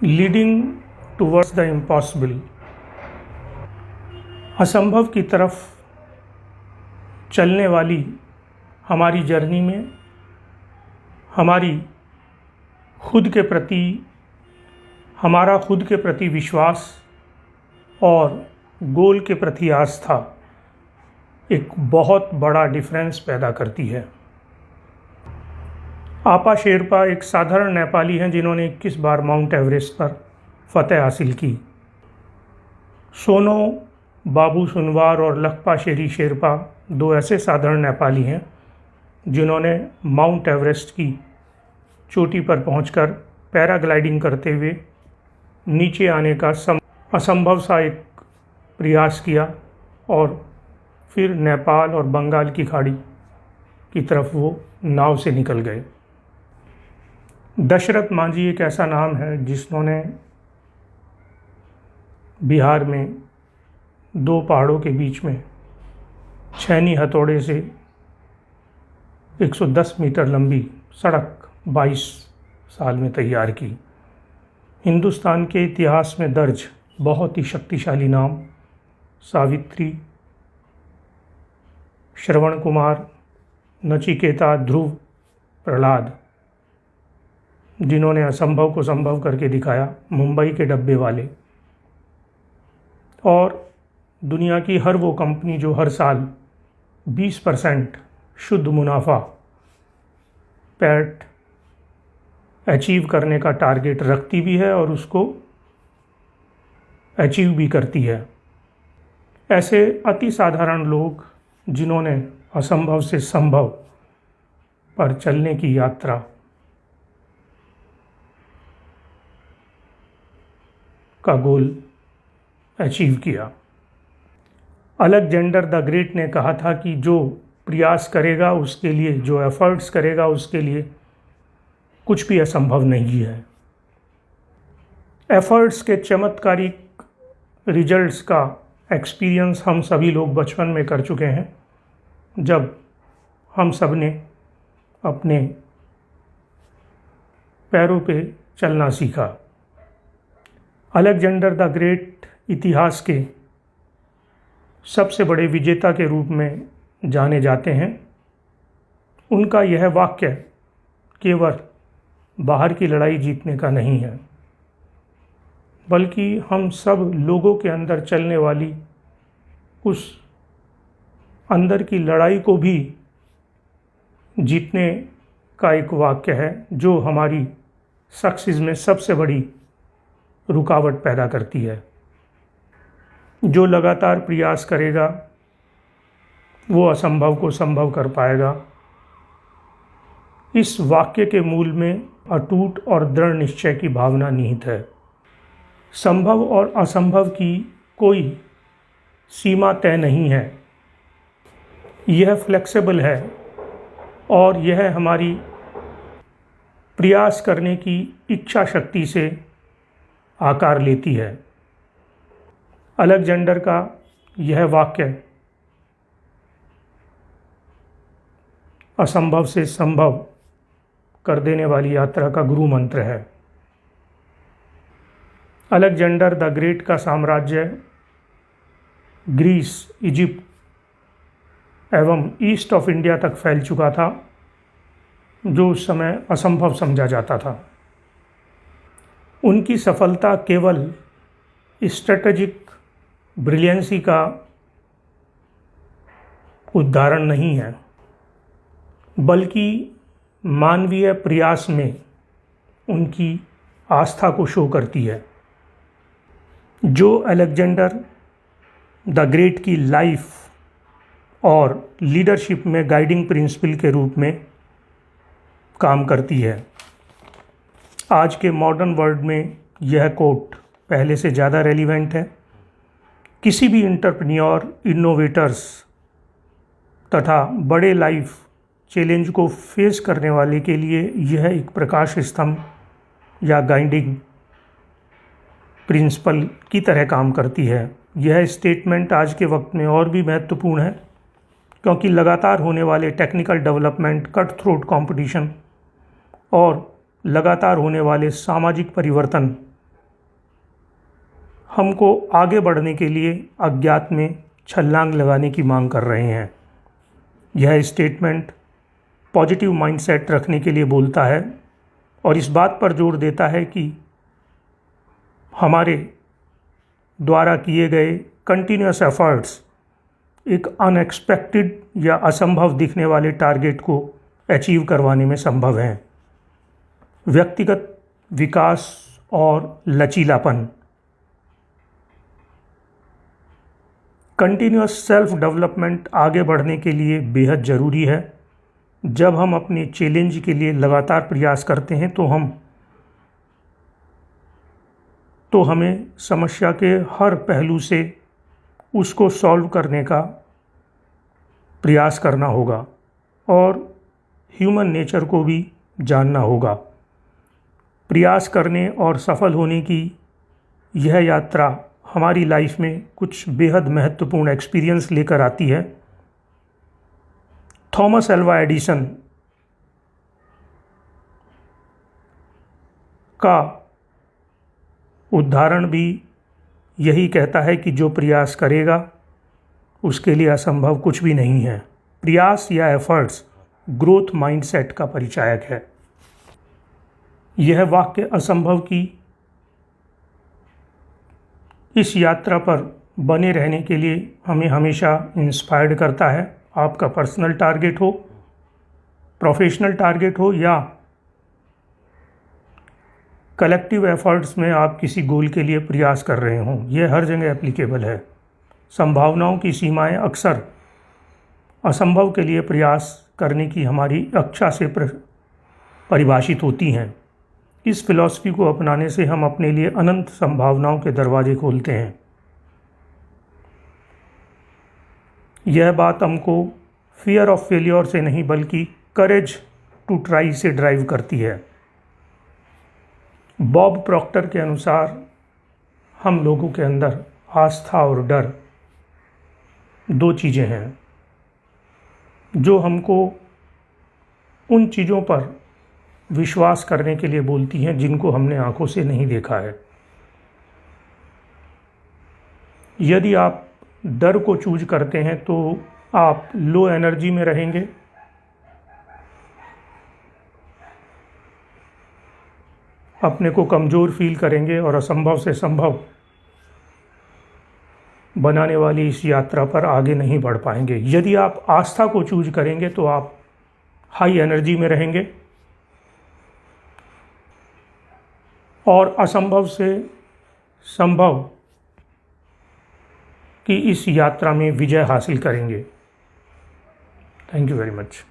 Leading towards the impossible. असंभव की तरफ चलने वाली हमारी जर्नी में हमारी हमारा खुद के प्रति विश्वास और गोल के प्रति आस्था एक बहुत बड़ा डिफरेंस पैदा करती है। आपा शेरपा एक साधारण नेपाली हैं जिन्होंने 21 बार माउंट एवरेस्ट पर फतेह हासिल की। सोनो बाबू सुनवार और लखपा शेरी शेरपा दो ऐसे साधारण नेपाली हैं जिन्होंने माउंट एवरेस्ट की चोटी पर पहुंचकर पैराग्लाइडिंग करते हुए नीचे आने का असंभव सा एक प्रयास किया और फिर नेपाल और बंगाल की खाड़ी की तरफ वो नाव से निकल गए। दशरथ मांझी एक ऐसा नाम है जिन्होंने बिहार में दो पहाड़ों के बीच में छैनी हथौड़े से 110 मीटर लंबी सड़क 22 साल में तैयार की। हिंदुस्तान के इतिहास में दर्ज बहुत ही शक्तिशाली नाम सावित्री, श्रवण कुमार, नचिकेता, ध्रुव, प्रहलाद, जिन्होंने असंभव को संभव करके दिखाया, मुंबई के डब्बे वाले, और दुनिया की हर वो कंपनी जो हर साल 20% शुद्ध मुनाफा पैट अचीव करने का टारगेट रखती भी है और उसको अचीव भी करती है। ऐसे अति साधारण लोग जिन्होंने असंभव से संभव पर चलने की यात्रा का गोल अचीव किया। अलेक्जेंडर द ग्रेट ने कहा था कि जो प्रयास करेगा उसके लिए, जो एफर्ट्स करेगा उसके लिए कुछ भी असंभव नहीं है। एफर्ट्स के चमत्कारिक रिजल्ट्स का एक्सपीरियंस हम सभी लोग बचपन में कर चुके हैं, जब हम सब ने अपने पैरों पे चलना सीखा। अलेक्जेंडर द ग्रेट इतिहास के सबसे बड़े विजेता के रूप में जाने जाते हैं। उनका यह वाक्य केवल बाहर की लड़ाई जीतने का नहीं है, बल्कि हम सब लोगों के अंदर चलने वाली उस अंदर की लड़ाई को भी जीतने का एक वाक्य है जो हमारी सक्सेस में सबसे बड़ी रुकावट पैदा करती है। जो लगातार प्रयास करेगा वो असंभव को संभव कर पाएगा। इस वाक्य के मूल में अटूट और दृढ़ निश्चय की भावना निहित है। संभव और असंभव की कोई सीमा तय नहीं है, यह फ्लेक्सिबल है और यह हमारी प्रयास करने की इच्छा शक्ति से आकार लेती है। अलेक्जेंडर का यह वाक्य असंभव से संभव कर देने वाली यात्रा का गुरु मंत्र है। अलेक्जेंडर द ग्रेट का साम्राज्य ग्रीस, इजिप्ट एवं ईस्ट ऑफ इंडिया तक फैल चुका था, जो उस समय असंभव समझा जाता था। उनकी सफलता केवल स्ट्रेटेजिक ब्रिलियंसी का उदाहरण नहीं है, बल्कि मानवीय प्रयास में उनकी आस्था को शो करती है। जो अलेक्जेंडर द ग्रेट की लाइफ और लीडरशिप में गाइडिंग प्रिंसिपल के रूप में काम करती है। आज के मॉडर्न वर्ल्ड में यह कोट पहले से ज़्यादा रेलिवेंट है। किसी भी एंटरप्रेन्योर, इनोवेटर्स तथा बड़े लाइफ चैलेंज को फेस करने वाले के लिए यह एक प्रकाश स्तंभ या गाइडिंग प्रिंसिपल की तरह काम करती है। यह स्टेटमेंट आज के वक्त में और भी महत्वपूर्ण है क्योंकि लगातार होने वाले technical development, cut throat competition और लगातार होने वाले सामाजिक परिवर्तन हमको आगे बढ़ने के लिए अज्ञात में छलांग लगाने की मांग कर रहे हैं। यह स्टेटमेंट पॉजिटिव माइंडसेट रखने के लिए बोलता है और इस बात पर जोर देता है कि हमारे द्वारा किए गए कंटिन्यूअस एफर्ट्स एक अनएक्सपेक्टेड या असंभव दिखने वाले टारगेट को अचीव करवाने में संभव हैं। व्यक्तिगत विकास और लचीलापन, कंटिन्यूअस सेल्फ डेवलपमेंट आगे बढ़ने के लिए बेहद ज़रूरी है। जब हम अपने चैलेंज के लिए लगातार प्रयास करते हैं तो हमें समस्या के हर पहलू से उसको सॉल्व करने का प्रयास करना होगा और ह्यूमन नेचर को भी जानना होगा। प्रयास करने और सफल होने की यह यात्रा हमारी लाइफ में कुछ बेहद महत्वपूर्ण एक्सपीरियंस लेकर आती है। थॉमस एल्वा एडिसन का उदाहरण भी यही कहता है कि जो प्रयास करेगा उसके लिए असंभव कुछ भी नहीं है। प्रयास या एफर्ट्स ग्रोथ माइंडसेट का परिचायक है। यह वाक्य असंभव की इस यात्रा पर बने रहने के लिए हमें हमेशा इंस्पायर्ड करता है। आपका पर्सनल टारगेट हो, प्रोफेशनल टारगेट हो या कलेक्टिव एफर्ट्स में आप किसी गोल के लिए प्रयास कर रहे हों, यह हर जगह एप्लीकेबल है। संभावनाओं की सीमाएं अक्सर असंभव के लिए प्रयास करने की हमारी इच्छा से परिभाषित होती हैं। इस फिलॉसफी को अपनाने से हम अपने लिए अनंत संभावनाओं के दरवाजे खोलते हैं। यह बात हमको फियर ऑफ फेलियर से नहीं बल्कि करेज टू ट्राई से ड्राइव करती है। बॉब प्रॉक्टर के अनुसार हम लोगों के अंदर आस्था और डर दो चीज़ें हैं जो हमको उन चीज़ों पर विश्वास करने के लिए बोलती हैं जिनको हमने आंखों से नहीं देखा है। यदि आप डर को चूज करते हैं तो आप लो एनर्जी में रहेंगे, अपने को कमज़ोर फील करेंगे और असंभव से संभव बनाने वाली इस यात्रा पर आगे नहीं बढ़ पाएंगे। यदि आप आस्था को चूज करेंगे तो आप हाई एनर्जी में रहेंगे और असंभव से संभव की इस यात्रा में विजय हासिल करेंगे। Thank you very much.